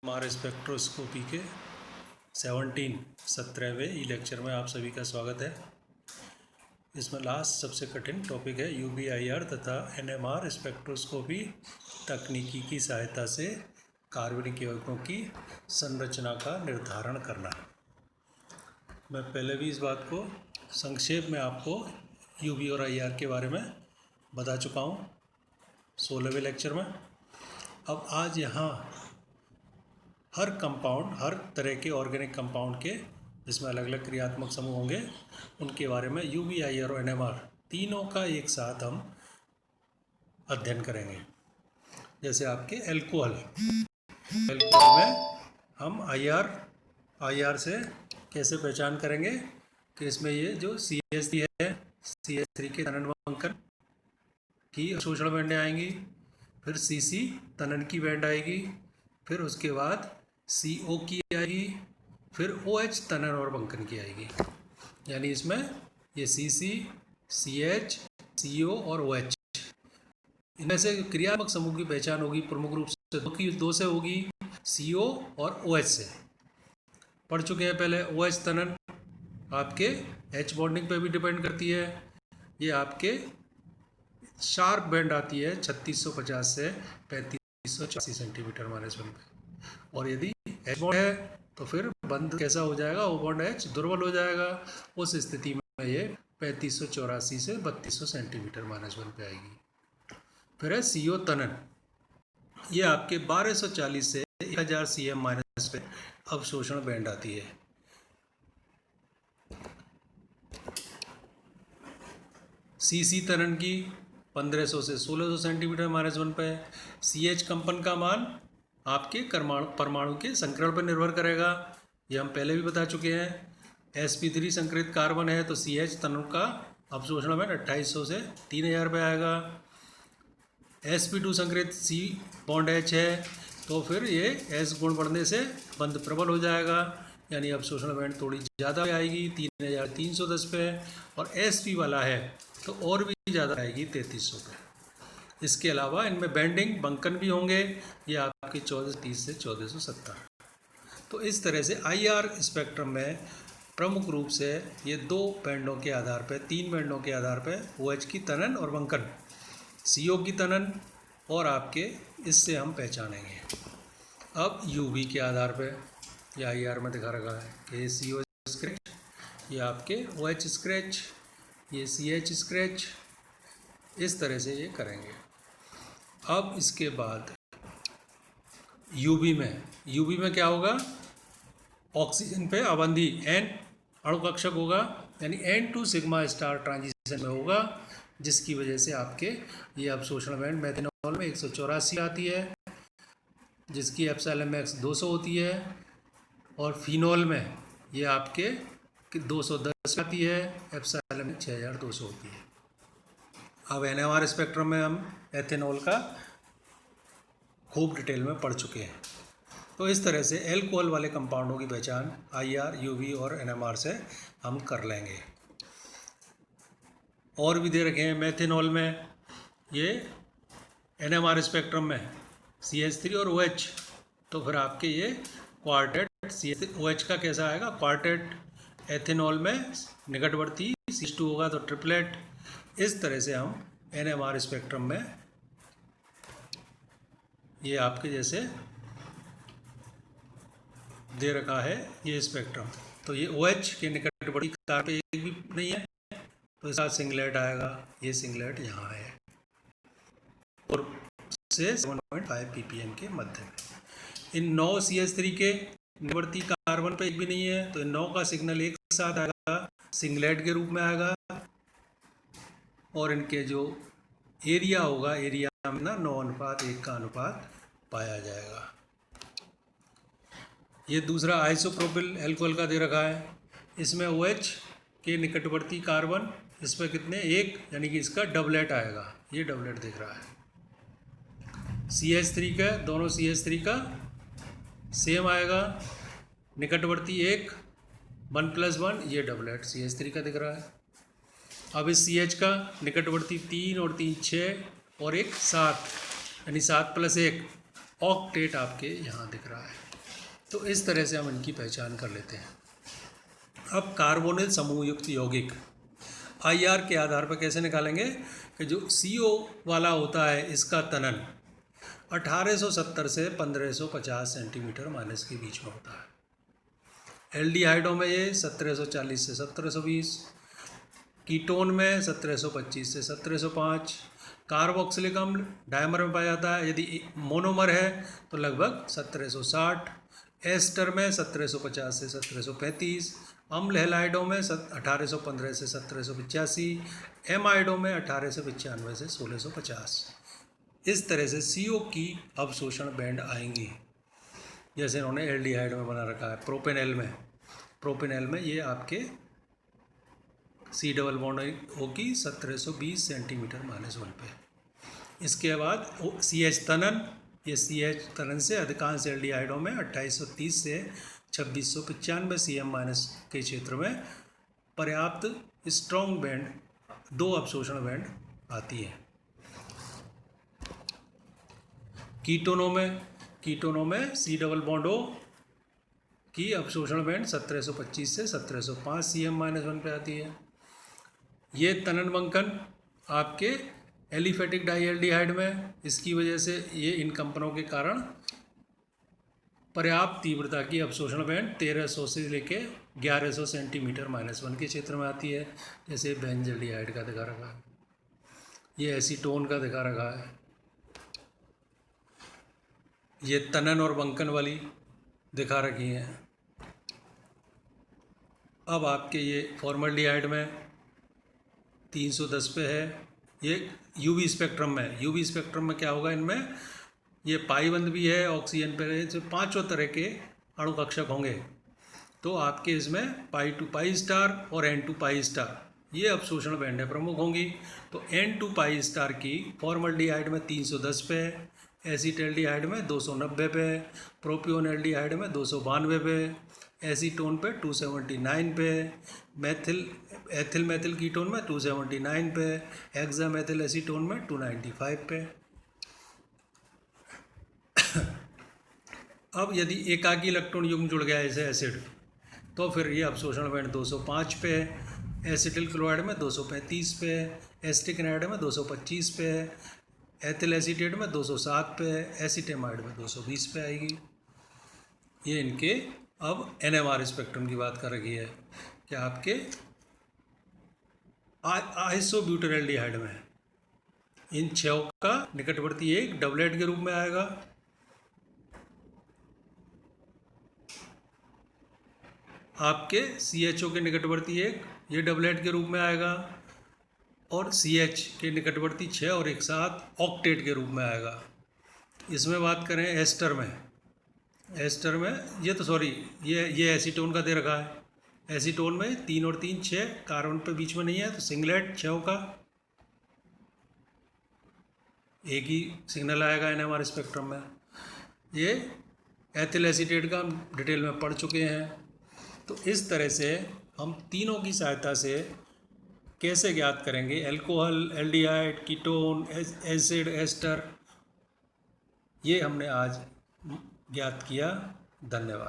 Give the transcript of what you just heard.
हमारे स्पेक्ट्रोस्कोपी के 17वें ई लेक्चर में आप सभी का स्वागत है। इसमें लास्ट सबसे कठिन टॉपिक है UV-IR तथा NMR स्पेक्ट्रोस्कोपी तकनीकी की सहायता से कार्बनिक यौगिकों की संरचना का निर्धारण करना। मैं पहले भी इस बात को संक्षेप में आपको UV और IR के बारे में बता चुका हूँ 16वें लेक्चर में। अब आज यहाँ हर कंपाउंड, हर तरह के ऑर्गेनिक कंपाउंड के जिसमें अलग अलग क्रियात्मक समूह होंगे उनके बारे में UV-IR और NMR तीनों का एक साथ हम अध्ययन करेंगे। जैसे आपके एल्कोहल में हम IR से कैसे पहचान करेंगे कि इसमें ये जो CH3 है, CH3 के तनन बंकन की अवशोषण बैंडें आएंगी, फिर CC तनन की बैंड आएगी, फिर उसके बाद CO की आएगी, फिर OH तनन और बंकन की आएगी। यानी इसमें ये CC, CH, CO और OH इनमें से क्रियात्मक समूह की पहचान होगी प्रमुख रूप से दो से होगी, CO और OH से। पढ़ चुके हैं पहले। OH तनन आपके H बॉन्डिंग पे भी डिपेंड करती है। ये आपके शार्प बैंड आती है 3650 से 3584 सेंटीमीटर -1 पे। और यदि H बॉन्ड है तो फिर बंध कैसा हो जाएगा, O बॉन्ड H दुर्बल हो जाएगा। उस स्थिति में ये 3584 से 3200 सेंटीमीटर -1 पे आएगी। फिर है CO तनन, ये आपके 1240 से 1000 cm - पे अवशोषण बैंड आती है। CC तनन की 1500 से 1600 सेंटीमीटर -1 पे। CH कंपन का मान आपके परमाणु के संकरण पर निर्भर करेगा, ये हम पहले भी बता चुके हैं। sp3 संकरित कार्बन है तो CH तनन का अवशोषण बैंड 2800 से 3000 पे आएगा। sp2 संकरित C बॉन्ड H है तो फिर ये S गुण बढ़ने से बंध प्रबल हो जाएगा, यानी अवशोषण बैंड थोड़ी ज़्यादा आएगी 3310 पे। और sp वाला है तो और भी ज़्यादा आएगी 3300 पे। इसके अलावा इनमें बैंडिंग बंकन भी होंगे, ये आपके 1430 से 1470। तो इस तरह से IR स्पेक्ट्रम में प्रमुख रूप से ये दो बैंडों के आधार पर, तीन बैंडों के आधार पर OH की तनन और बंकन, CO की तनन और आपके इससे हम पहचानेंगे। अब UV के आधार पर या IR में दिखा रखा है कि CO स्क्रैच, ये आपके OH स्क्रैच, ये CH स्क्रैच, इस तरह से ये करेंगे। अब इसके बाद UV में क्या होगा, ऑक्सीजन पे अवंधी N अणुकक्षक होगा, यानी N2 सिग्मा स्टार ट्रांजिशन में होगा, जिसकी वजह से आपके ये अवशोषण बैंड मेथनॉल में 184 आती है, जिसकी एप्सिलॉन मैक्स 200 होती है। और फिनॉल में ये आपके 210 आती है, एप्सिलॉन मैक्स 6200 होती है। अब NMR स्पेक्ट्रम में हम एथेनॉल का खूब डिटेल में पढ़ चुके हैं। तो इस तरह से एल्कोहल वाले कंपाउंडों की पहचान IR, UV और NMR से हम कर लेंगे। और भी दे रखे हैं मेथेनॉल में, ये NMR स्पेक्ट्रम में CH3 और OH, तो फिर आपके ये क्वार्टेट OH का कैसा आएगा, क्वार्टेट। एथेनॉल में निकटवर्ती CH2 होगा तो ट्रिपलेट। इस तरह से हम NMR स्पेक्ट्रम में ये आपके जैसे दे रखा है ये स्पेक्ट्रम, तो ये OH के निकटवर्ती कार्बन एक भी नहीं है तो इसका सिंगलेट आएगा, ये सिंगलेट यहाँ है और से 7.5 ppm के मध्य में। इन 9 CH3 के निकटवर्ती कार्बन पे एक भी नहीं है तो इन 9 का सिग्नल एक साथ आएगा, सिंगलेट के रूप में आएगा। और इनके जो एरिया होगा, एरिया में ना 9:1 का अनुपात पाया जाएगा। ये दूसरा आइसोप्रोपिल एल्कोहल का दे रखा है, इसमें OH के निकटवर्ती कार्बन इस पर कितने, एक, यानी कि इसका डबलेट आएगा, ये डबलेट दिख रहा है। CH3 का, दोनों CH3 का सेम आएगा, निकटवर्ती एक 1+1, ये डबलेट CH3 का दिख रहा है। अब इस CH का निकटवर्ती 3 और 3 6 और एक 7, यानी 7+1 ऑक्टेट आपके यहाँ दिख रहा है। तो इस तरह से हम इनकी पहचान कर लेते हैं। अब कार्बोनिल समूह युक्त यौगिक IR के आधार पर कैसे निकालेंगे कि जो CO वाला होता है इसका तनन 1870 से 1550 सेंटीमीटर माइनस के बीच में होता है। एल्डिहाइडों में ये 1740 से 1720, कीटोन में 1725 से 1705, कार्बोक्सिलिक अम्ल डायमर में पाया जाता है, यदि मोनोमर है तो लगभग 1760, एस्टर में 1750 से 1735, अम्ल हैलाइडों में 1815 से 1785, एमाइडों में 1895 से 1650। इस तरह से CO की अवशोषण बैंड आएंगी, जैसे इन्होंने एल्डिहाइड में बना रखा है। प्रोपेनल में ये आपके C डबल बॉन्ड होगी 1720 सेंटीमीटर -1 पे। इसके बाद CH तनन, ये CH तनन से अधिकांश एल्डिहाइडों में 2830 से 2695 CM- के क्षेत्र में पर्याप्त स्ट्रॉन्ग बैंड 2 अवशोषण बैंड आती है। कीटोनों में C डबल बॉन्ड O की अवशोषण बैंड 1725 से 1705 CM-1 पे आती है। ये तनन बंकन आपके एलिफेटिक डाइएल्डिहाइड में, इसकी वजह से ये इन कंपनों के कारण पर्याप्त तीव्रता की अवशोषण बैंड 1300 से लेके 1100 सेंटीमीटर -1 के क्षेत्र में आती है, जैसे बेंजल्डिहाइड का दिखा रखा है, ये एसीटोन का दिखा रखा है। ये तनन और बंकन वाली दिखा रखी हैं। अब आपके ये फॉर्मल्डिहाइड में 310 पे है, ये यूवी स्पेक्ट्रम में क्या होगा, इनमें ये पाईबंद भी है ऑक्सीजन पे, जो 5 तरह के अणु कक्षक होंगे। तो आपके इसमें π2 π* और N2 π* ये अवशोषण बैंड प्रमुख होंगी। तो N2 π* की फॉर्मल्डिहाइड में 310 पे, एसीटल्डिहाइड में 290 पे, प्रोपियोनल्डिहाइड में 292 पे, एसीटोन पे 279 पे, एथिल मेथिल कीटोन में 279 पे, हेक्सामेथिल एसीटोन में 295 पे। अब यदि एकाकी इलेक्ट्रॉन युग्म जुड़ गया ऐसे एसिड, तो फिर ये अवशोषण बैंड 205 पे, एसिटिल क्लोराइड में 235 पे, एसिटिक एनाइड में 225 पे, एथिल एसीटेट में 207 पे, एसीटेमाइड में 220 पे आएगी। ये इनके अब NMR स्पेक्ट्रम की बात कर रही है कि आपके आइसोब्यूटाइल्डिहाइड में इन 6 का निकटवर्ती एक डबलेट के रूप में आएगा। आपके CHO के निकटवर्ती एक ये डबलेट के रूप में आएगा, और CH के निकटवर्ती 6 और एक साथ ऑक्टेट के रूप में आएगा। इसमें बात करें एस्टर में ये तो सॉरी ये एसीटोन का दे रखा है। एसीटोन में 3 और 3 6 कार्बन पे बीच में नहीं है, तो सिंगलेट 6 का एक ही सिग्नल आएगा NMR स्पेक्ट्रम में। ये एथिल एसीटेट का हम डिटेल में पढ़ चुके हैं। तो इस तरह से हम तीनों की सहायता से कैसे ज्ञात करेंगे alcohol, aldehyde, ketone, acid, ester, ये हमने आज ज्ञात किया। धन्यवाद।